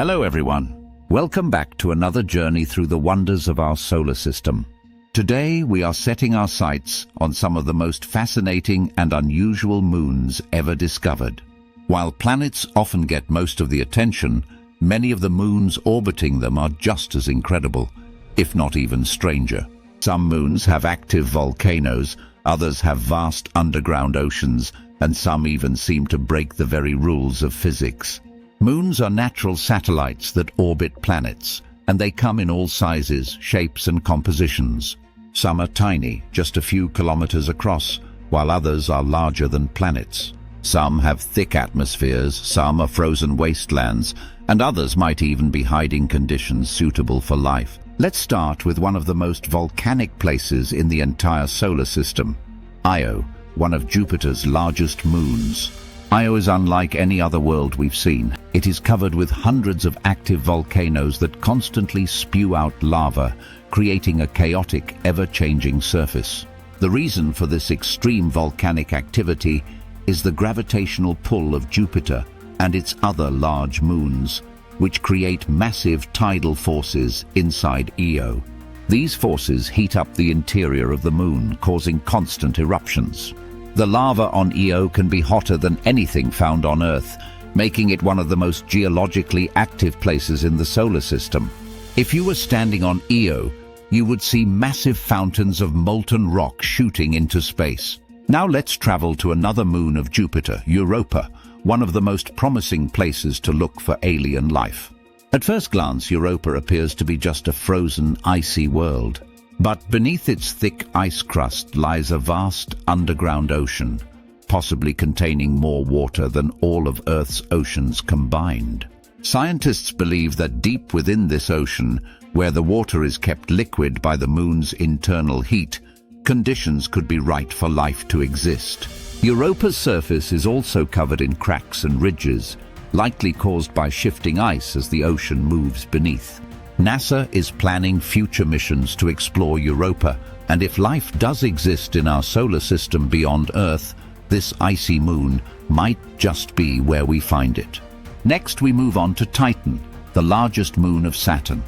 Hello everyone. Welcome back to another journey through the wonders of our solar system. Today we are setting our sights on some of the most fascinating and unusual moons ever discovered. While planets often get most of the attention, many of the moons orbiting them are just as incredible, if not even stranger. Some moons have active volcanoes, others have vast underground oceans, and some even seem to break the very rules of physics. Moons are natural satellites that orbit planets, and they come in all sizes, shapes and compositions. Some are tiny, just a few kilometers across, while others are larger than planets. Some have thick atmospheres, some are frozen wastelands, and others might even be hiding conditions suitable for life. Let's start with one of the most volcanic places in the entire solar system, Io, one of Jupiter's largest moons. Io is unlike any other world we've seen. It is covered with hundreds of active volcanoes that constantly spew out lava, creating a chaotic, ever-changing surface. The reason for this extreme volcanic activity is the gravitational pull of Jupiter and its other large moons, which create massive tidal forces inside Io. These forces heat up the interior of the moon, causing constant eruptions. The lava on Io can be hotter than anything found on Earth, making it one of the most geologically active places in the solar system. If you were standing on Io, you would see massive fountains of molten rock shooting into space. Now let's travel to another moon of Jupiter, Europa, one of the most promising places to look for alien life. At first glance, Europa appears to be just a frozen, icy world. But beneath its thick ice crust lies a vast underground ocean, possibly containing more water than all of Earth's oceans combined. Scientists believe that deep within this ocean, where the water is kept liquid by the moon's internal heat, conditions could be right for life to exist. Europa's surface is also covered in cracks and ridges, likely caused by shifting ice as the ocean moves beneath. NASA is planning future missions to explore Europa, and if life does exist in our solar system beyond Earth, this icy moon might just be where we find it. Next, we move on to Triton, the largest moon of Saturn.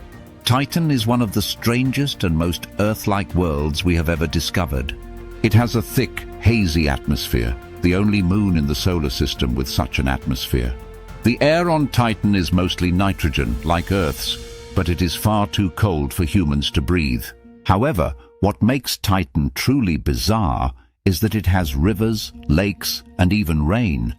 Triton is one of the strangest and most Earth-like worlds we have ever discovered. It has a thick, hazy atmosphere, the only moon in the solar system with such an atmosphere. The air on Triton is mostly nitrogen, like Earth's, but it is far too cold for humans to breathe. However, what makes Triton truly bizarre is that it has rivers, lakes, and even rain,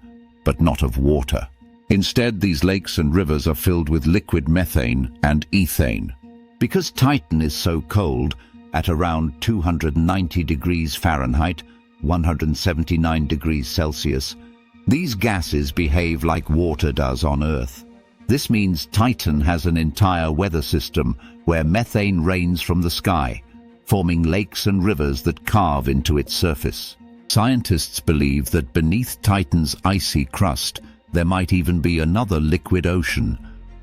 but not of water. Instead, these lakes and rivers are filled with liquid methane and ethane. Because Triton is so cold, at around 290 degrees Fahrenheit, 179 degrees Celsius, these gases behave like water does on Earth. This means Triton has an entire weather system where methane rains from the sky, forming lakes and rivers that carve into its surface. Scientists believe that beneath Triton's icy crust, there might even be another liquid ocean,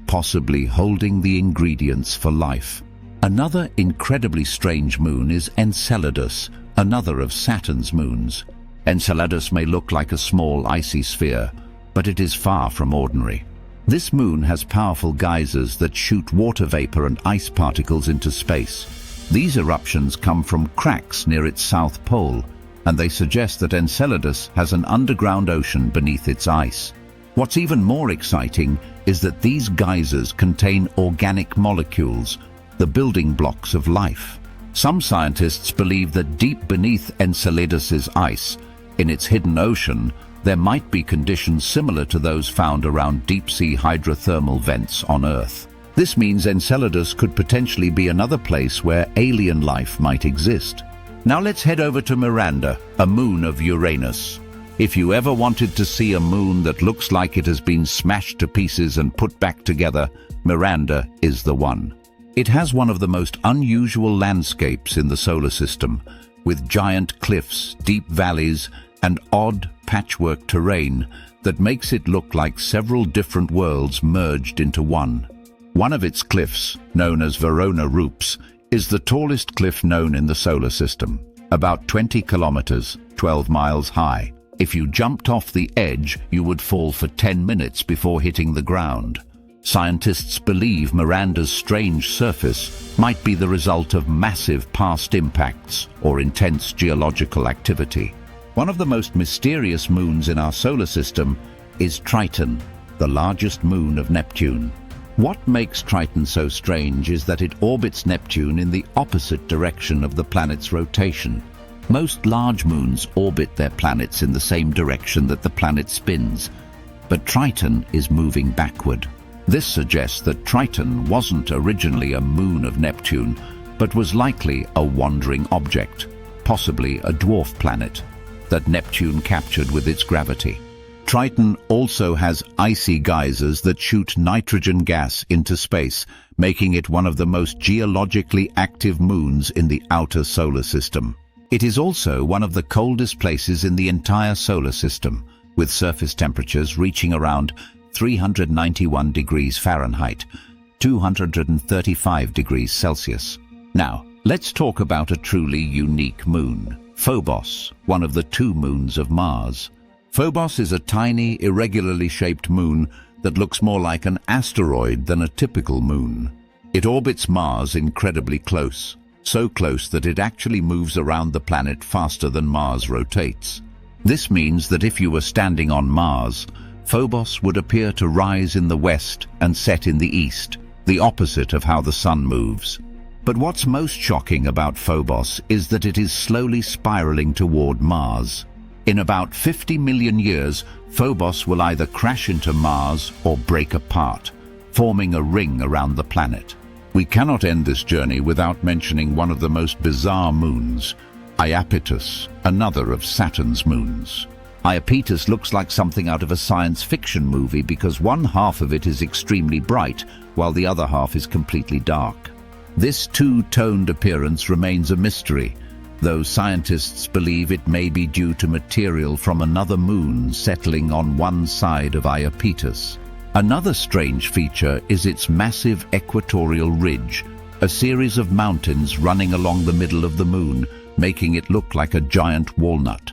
possibly holding the ingredients for life. Another incredibly strange moon is Enceladus, another of Saturn's moons. Enceladus may look like a small icy sphere, but it is far from ordinary. This moon has powerful geysers that shoot water vapor and ice particles into space. These eruptions come from cracks near its south pole, and they suggest that Enceladus has an underground ocean beneath its ice. What's even more exciting is that these geysers contain organic molecules, the building blocks of life. Some scientists believe that deep beneath Enceladus's ice, in its hidden ocean, there might be conditions similar to those found around deep-sea hydrothermal vents on Earth. This means Enceladus could potentially be another place where alien life might exist. Now let's head over to Miranda, a moon of Uranus. If you ever wanted to see a moon that looks like it has been smashed to pieces and put back together, Miranda is the one. It has one of the most unusual landscapes in the solar system, with giant cliffs, deep valleys, and odd patchwork terrain that makes it look like several different worlds merged into one. One of its cliffs, known as Verona Rupes, is the tallest cliff known in the solar system, about 20 kilometers, 12 miles high. If you jumped off the edge, you would fall for 10 minutes before hitting the ground. Scientists believe Miranda's strange surface might be the result of massive past impacts or intense geological activity. One of the most mysterious moons in our solar system is Triton, the largest moon of Neptune. What makes Triton so strange is that it orbits Neptune in the opposite direction of the planet's rotation. Most large moons orbit their planets in the same direction that the planet spins, but Triton is moving backward. This suggests that Triton wasn't originally a moon of Neptune, but was likely a wandering object, possibly a dwarf planet, that Neptune captured with its gravity. Triton also has icy geysers that shoot nitrogen gas into space, making it one of the most geologically active moons in the outer solar system. It is also one of the coldest places in the entire solar system, with surface temperatures reaching around 391 degrees Fahrenheit, 235 degrees Celsius. Now, let's talk about a truly unique moon, Phobos, one of the two moons of Mars. Phobos is a tiny, irregularly shaped moon that looks more like an asteroid than a typical moon. It orbits Mars incredibly close, so close that it actually moves around the planet faster than Mars rotates. This means that if you were standing on Mars, Phobos would appear to rise in the west and set in the east, the opposite of how the sun moves. But what's most shocking about Phobos is that it is slowly spiraling toward Mars. In about 50 million years, Phobos will either crash into Mars or break apart, forming a ring around the planet. We cannot end this journey without mentioning one of the most bizarre moons, Iapetus, another of Saturn's moons. Iapetus looks like something out of a science fiction movie because one half of it is extremely bright, while the other half is completely dark. This two-toned appearance remains a mystery, though scientists believe it may be due to material from another moon settling on one side of Iapetus. Another strange feature is its massive equatorial ridge, a series of mountains running along the middle of the moon, making it look like a giant walnut.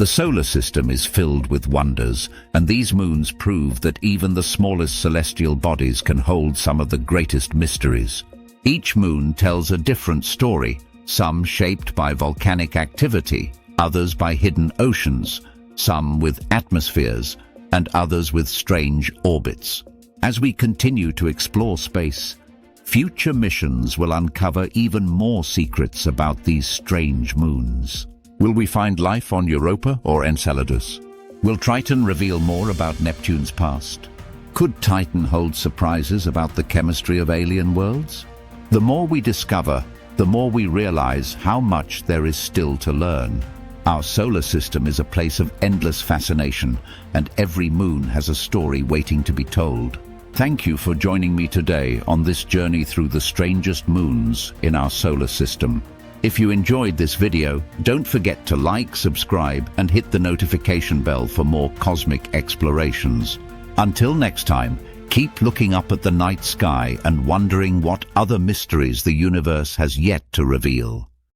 The solar system is filled with wonders, and these moons prove that even the smallest celestial bodies can hold some of the greatest mysteries. Each moon tells a different story, some shaped by volcanic activity, others by hidden oceans, some with atmospheres, and others with strange orbits. As we continue to explore space, future missions will uncover even more secrets about these strange moons. Will we find life on Europa or Enceladus? Will Triton reveal more about Neptune's past? Could Titan hold surprises about the chemistry of alien worlds? The more we discover, the more we realize how much there is still to learn. Our solar system is a place of endless fascination, and every moon has a story waiting to be told. Thank you for joining me today on this journey through the strangest moons in our solar system. If you enjoyed this video, don't forget to like, subscribe, and hit the notification bell for more cosmic explorations. Until next time, keep looking up at the night sky and wondering what other mysteries the universe has yet to reveal.